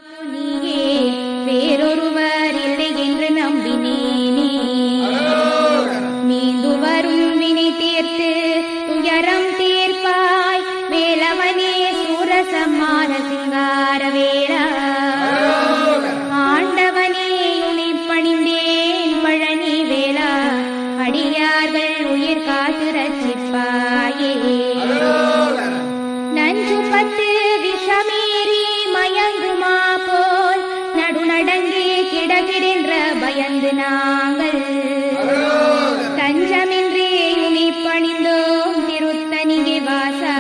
நீயே வேறொருவர் இல்லை என்று நம்பினேனே. மீண்டு வரும் வினை தீர்த்து துயரம் தீர்ப்பாய் வேலவனே சூரசம்மார சிங்கார வேளா. ஆண்டவனே உனை பணிந்தேன் பழனி வேளா, அடியார்கள் உயிர் காத்து ரட்சிப்பாயே. நஞ்சு பத்து விஷமீறி மயங்குமா போல் நடுநடங்கி கிடகிடென்ற பயந்து நாங்கள் தஞ்சமின்றி உனை பணிந்தோம் திருத்தணிகை வாசா.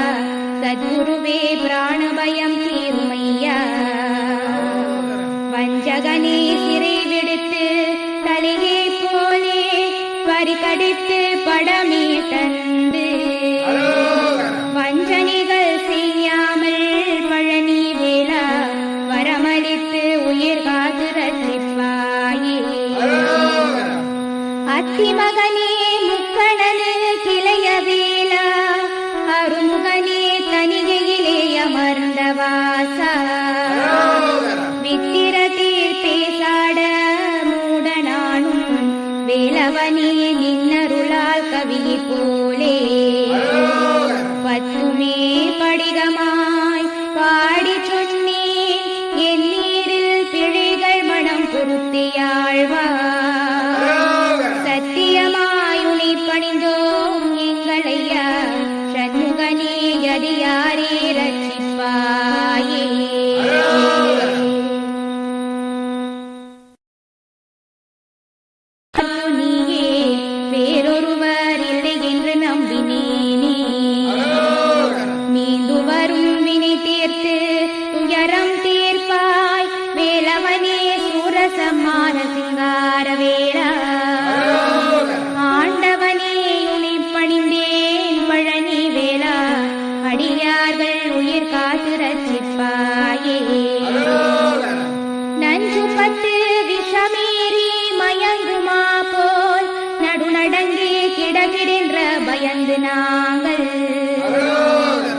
சத்குருவே பிராண பயம் தீருமையா. வஞ்சகனே சிறை விடுத்து தலையை போலே பறிகடித்து படமே தந்து வஞ்சனைகள் செய்யாமல் பழனி வேளா வரமளித்து உயிர் காத்து ரட்சிப்பாயே. அத்திமகனே முக்கணனு கிளைய வேளா, அருமுகனே தனிகையிலே அமர்ந்த வாசா. வித்திரத்தில் பேசாட மூடனானும் வேலவனே நின்னருளால் கவியை போலே பத்துமே படிகமாய் பாடி சொன்னேன் என் நீரில் பிழைகள் மனம் பொருத்தியாழ்வார். சத்தியமாய் உனை பணிந்தோம் எங்களையா சண்முகனே யதியாரே ரட்சிப்பாயே. நீயே வேறொருவர் இல்லை என்று நம்பினேனே. மீண்டு வரும் வினை தீர்த்து துயரம் தீர்ப்பாய் வேலவனே சூரசம்மார சிங்கார வேளா. ஆண்டவனே உனை பணிந்தேன் பழனி வேளா, அடியார்கள் உயிர் காத்து ரட்சிப்பாயே. நஞ்சு பத்து விஷமீறி மயங்குமா போல் நடுநடங்கி கிடகிடென்ற பயந்து நாங்கள்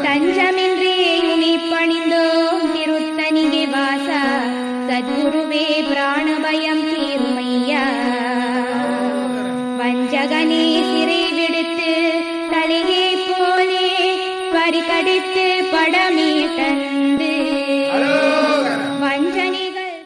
தஞ்சமின்றி உனை பணிந்தோம் திருத்தணிகை வாசா. சத்குருவே பிராண பயம் தீருமையா. வஞ்சகனே சிறை விடுத்து தலையை போலே பறிகடித்து படமே தந்து